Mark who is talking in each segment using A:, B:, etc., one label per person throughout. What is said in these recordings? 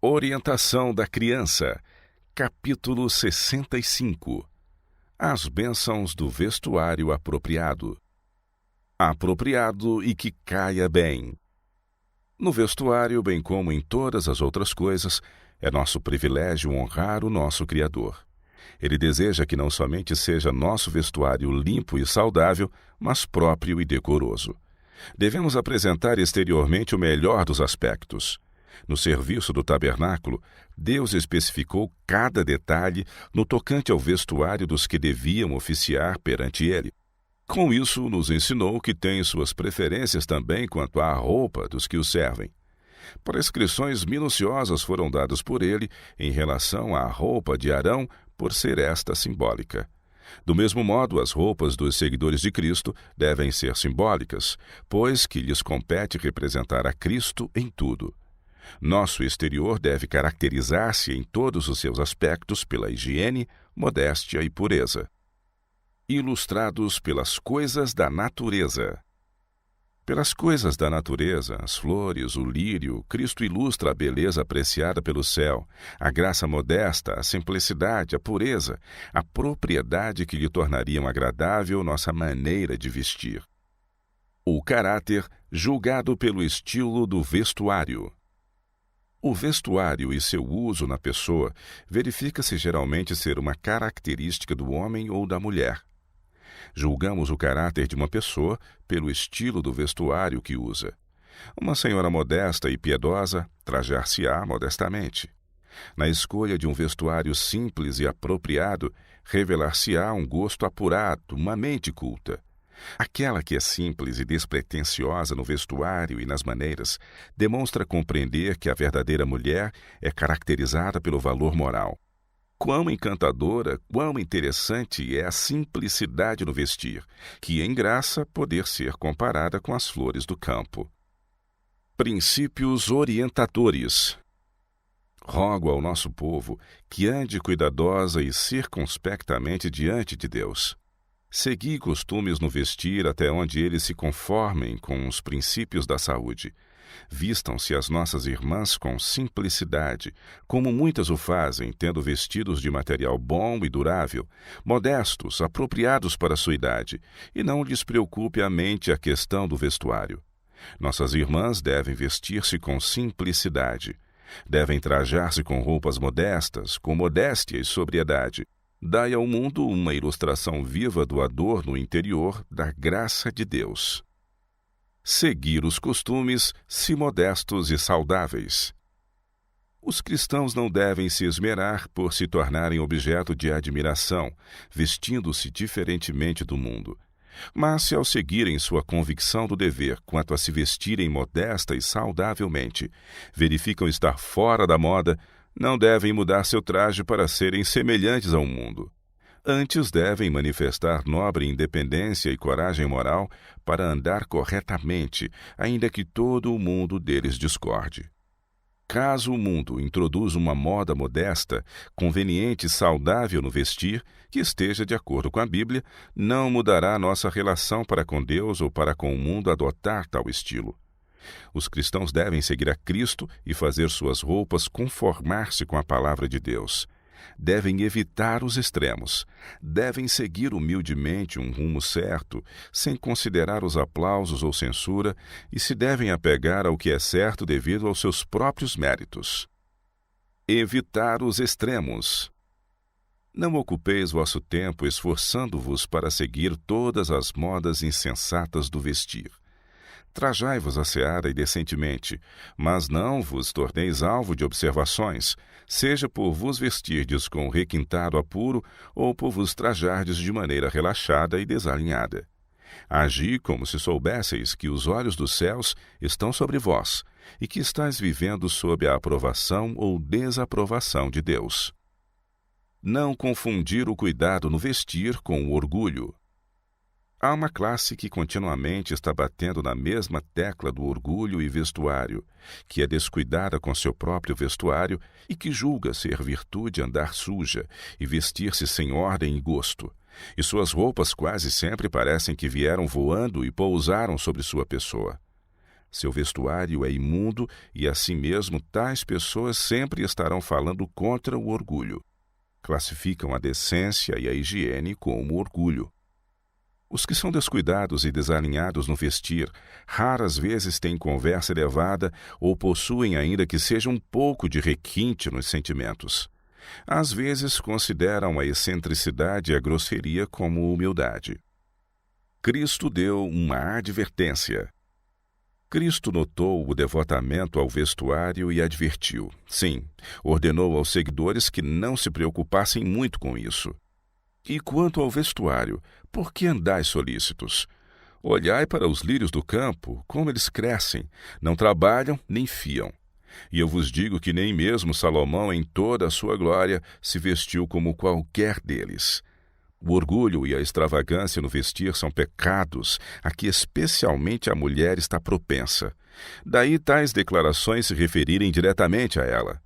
A: Orientação da criança, capítulo 65. As bênçãos do vestuário apropriado. Apropriado e que caia bem. No vestuário, bem como em todas as outras coisas, é nosso privilégio honrar o nosso Criador. Ele deseja que não somente seja nosso vestuário limpo e saudável, mas próprio e decoroso. Devemos apresentar exteriormente o melhor dos aspectos. No serviço do tabernáculo, Deus especificou cada detalhe no tocante ao vestuário dos que deviam oficiar perante Ele. Com isso, nos ensinou que tem suas preferências também quanto à roupa dos que o servem. Prescrições minuciosas foram dadas por ele em relação à roupa de Arão, por ser esta simbólica. Do mesmo modo, as roupas dos seguidores de Cristo devem ser simbólicas, pois que lhes compete representar a Cristo em tudo. Nosso exterior deve caracterizar-se em todos os seus aspectos pela higiene, modéstia e pureza. Ilustrados pelas coisas da natureza. Pelas coisas da natureza, as flores, o lírio, Cristo ilustra a beleza apreciada pelo céu, a graça modesta, a simplicidade, a pureza, a propriedade que lhe tornariam agradável nossa maneira de vestir. O caráter, julgado pelo estilo do vestuário. O vestuário e seu uso na pessoa verifica-se geralmente ser uma característica do homem ou da mulher. Julgamos o caráter de uma pessoa pelo estilo do vestuário que usa. Uma senhora modesta e piedosa trajar-se-á modestamente. Na escolha de um vestuário simples e apropriado, revelar-se-á um gosto apurado, uma mente culta. Aquela que é simples e despretensiosa no vestuário e nas maneiras, demonstra compreender que a verdadeira mulher é caracterizada pelo valor moral. Quão encantadora, quão interessante é a simplicidade no vestir, que em graça poder ser comparada com as flores do campo. Princípios orientadores. Rogo ao nosso povo que ande cuidadosa e circunspectamente diante de Deus. Segui costumes no vestir até onde eles se conformem com os princípios da saúde. Vistam-se as nossas irmãs com simplicidade, como muitas o fazem, tendo vestidos de material bom e durável, modestos, apropriados para a sua idade, e não lhes preocupe a mente a questão do vestuário. Nossas irmãs devem vestir-se com simplicidade. Devem trajar-se com roupas modestas, com modéstia e sobriedade. Dai ao mundo uma ilustração viva do adorno interior da graça de Deus. Seguir os costumes, se modestos e saudáveis. Os cristãos não devem se esmerar por se tornarem objeto de admiração, vestindo-se diferentemente do mundo. Mas se ao seguirem sua convicção do dever quanto a se vestirem modesta e saudavelmente, verificam estar fora da moda, não devem mudar seu traje para serem semelhantes ao mundo. Antes devem manifestar nobre independência e coragem moral para andar corretamente, ainda que todo o mundo deles discorde. Caso o mundo introduza uma moda modesta, conveniente e saudável no vestir, que esteja de acordo com a Bíblia, não mudará nossa relação para com Deus ou para com o mundo adotar tal estilo. Os cristãos devem seguir a Cristo e fazer suas roupas conformar-se com a palavra de Deus. Devem evitar os extremos. Devem seguir humildemente um rumo certo, sem considerar os aplausos ou censura, e se devem apegar ao que é certo devido aos seus próprios méritos. Evitar os extremos. Não ocupeis vosso tempo esforçando-vos para seguir todas as modas insensatas do vestir. Trajai-vos asseada e decentemente, mas não vos torneis alvo de observações, seja por vos vestirdes com requintado apuro ou por vos trajardes de maneira relaxada e desalinhada. Agi como se soubesseis que os olhos dos céus estão sobre vós e que estáis vivendo sob a aprovação ou desaprovação de Deus. Não confundir o cuidado no vestir com o orgulho. Há uma classe que continuamente está batendo na mesma tecla do orgulho e vestuário, que é descuidada com seu próprio vestuário e que julga ser virtude andar suja e vestir-se sem ordem e gosto, e suas roupas quase sempre parecem que vieram voando e pousaram sobre sua pessoa. Seu vestuário é imundo e, assim mesmo, tais pessoas sempre estarão falando contra o orgulho. Classificam a decência e a higiene como orgulho. Os que são descuidados e desalinhados no vestir, raras vezes têm conversa elevada ou possuem ainda que seja um pouco de requinte nos sentimentos. Às vezes consideram a excentricidade e a grosseria como humildade. Cristo deu uma advertência. Cristo notou o devotamento ao vestuário e advertiu. Sim, ordenou aos seguidores que não se preocupassem muito com isso. E quanto ao vestuário, por que andais solícitos? Olhai para os lírios do campo, como eles crescem, não trabalham nem fiam. E eu vos digo que nem mesmo Salomão, em toda a sua glória, se vestiu como qualquer deles. O orgulho e a extravagância no vestir são pecados a que especialmente a mulher está propensa. Daí tais declarações se referirem diretamente a ela.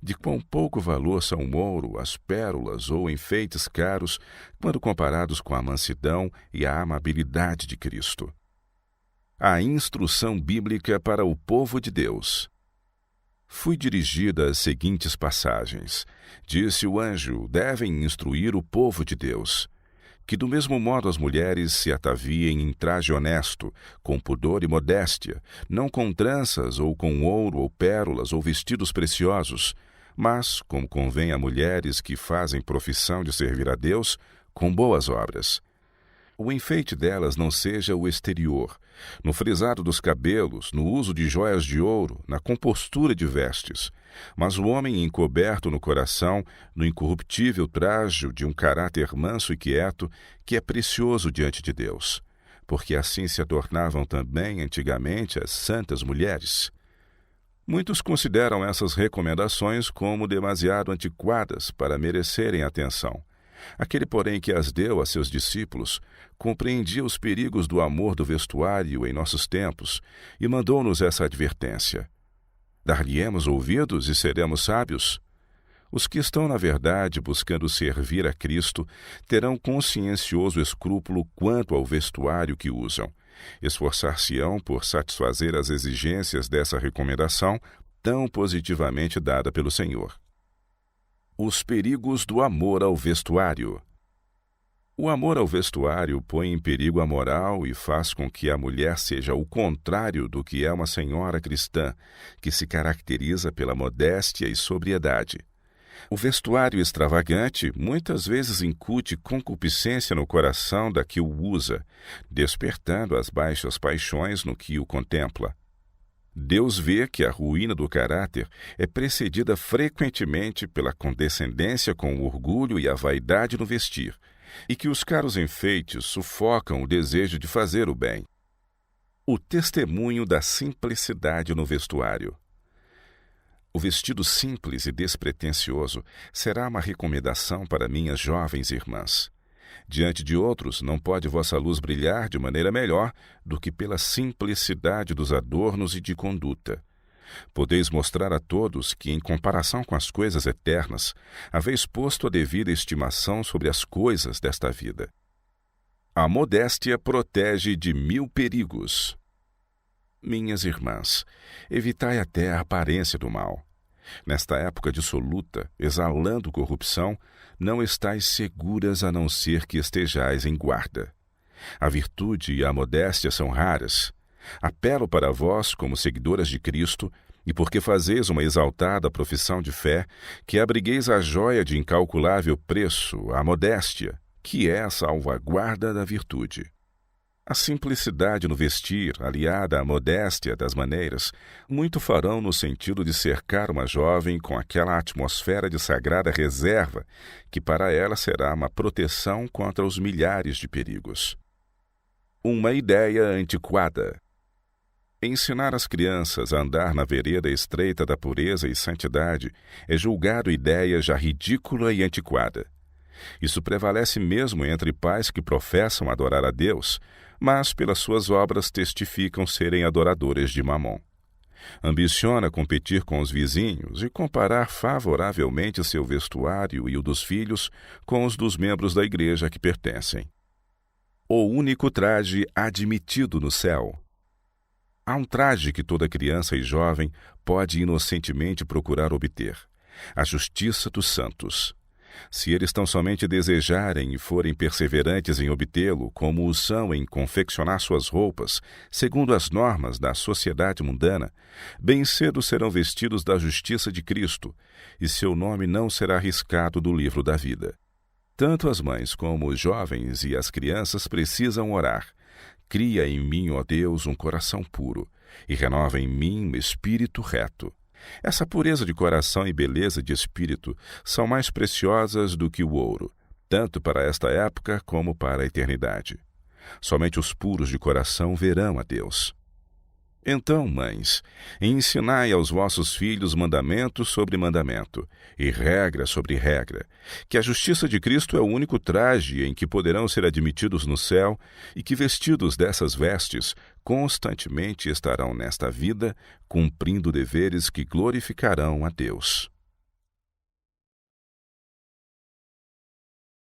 A: De quão pouco valor são o ouro, as pérolas ou enfeites caros, quando comparados com a mansidão e a amabilidade de Cristo. A instrução bíblica para o povo de Deus. Fui dirigida às seguintes passagens. Disse o anjo: devem instruir o povo de Deus. Que do mesmo modo as mulheres se ataviem em traje honesto, com pudor e modéstia, não com tranças ou com ouro ou pérolas ou vestidos preciosos, mas, como convém a mulheres que fazem profissão de servir a Deus, com boas obras. O enfeite delas não seja o exterior, no frisado dos cabelos, no uso de joias de ouro, na compostura de vestes, mas o homem encoberto no coração, no incorruptível trajo de um caráter manso e quieto, que é precioso diante de Deus, porque assim se adornavam também antigamente as santas mulheres. Muitos consideram essas recomendações como demasiado antiquadas para merecerem atenção. Aquele, porém, que as deu a seus discípulos, compreendia os perigos do amor do vestuário em nossos tempos e mandou-nos essa advertência. Dar-lhe-emos ouvidos e seremos sábios? Os que estão, na verdade, buscando servir a Cristo, terão consciencioso escrúpulo quanto ao vestuário que usam. Esforçar-se-ão por satisfazer as exigências dessa recomendação tão positivamente dada pelo Senhor. Os perigos do amor ao vestuário. O amor ao vestuário põe em perigo a moral e faz com que a mulher seja o contrário do que é uma senhora cristã, que se caracteriza pela modéstia e sobriedade. O vestuário extravagante muitas vezes incute concupiscência no coração da que o usa, despertando as baixas paixões no que o contempla. Deus vê que a ruína do caráter é precedida frequentemente pela condescendência com o orgulho e a vaidade no vestir, e que os caros enfeites sufocam o desejo de fazer o bem. O testemunho da simplicidade no vestuário. O vestido simples e despretensioso será uma recomendação para minhas jovens irmãs. Diante de outros, não pode vossa luz brilhar de maneira melhor do que pela simplicidade dos adornos e de conduta. Podeis mostrar a todos que, em comparação com as coisas eternas, haveis posto a devida estimação sobre as coisas desta vida. A modéstia protege de 1000 perigos. Minhas irmãs, evitai até a aparência do mal. Nesta época dissoluta, exalando corrupção, não estáis seguras a não ser que estejais em guarda. A virtude e a modéstia são raras. Apelo para vós, como seguidoras de Cristo, e porque fazeis uma exaltada profissão de fé, que abrigueis a joia de incalculável preço, a modéstia, que é a salvaguarda da virtude. A simplicidade no vestir, aliada à modéstia das maneiras, muito farão no sentido de cercar uma jovem com aquela atmosfera de sagrada reserva, que para ela será uma proteção contra os milhares de perigos. Uma ideia antiquada. Ensinar as crianças a andar na vereda estreita da pureza e santidade é julgado ideia já ridícula e antiquada. Isso prevalece mesmo entre pais que professam adorar a Deus, mas pelas suas obras testificam serem adoradores de Mamon. Ambiciona competir com os vizinhos e comparar favoravelmente seu vestuário e o dos filhos com os dos membros da igreja a que pertencem. O único traje admitido no céu. Há um traje que toda criança e jovem pode inocentemente procurar obter: a justiça dos santos. Se eles tão somente desejarem e forem perseverantes em obtê-lo, como o são em confeccionar suas roupas, segundo as normas da sociedade mundana, bem cedo serão vestidos da justiça de Cristo, e seu nome não será riscado do livro da vida. Tanto as mães como os jovens e as crianças precisam orar: cria em mim, ó Deus, um coração puro, e renova em mim um espírito reto. Essa pureza de coração e beleza de espírito são mais preciosas do que o ouro, tanto para esta época como para a eternidade. Somente os puros de coração verão a Deus. Então, mães, ensinai aos vossos filhos mandamento sobre mandamento, e regra sobre regra, que a justiça de Cristo é o único traje em que poderão ser admitidos no céu, e que, vestidos dessas vestes, constantemente estarão nesta vida, cumprindo deveres que glorificarão a Deus.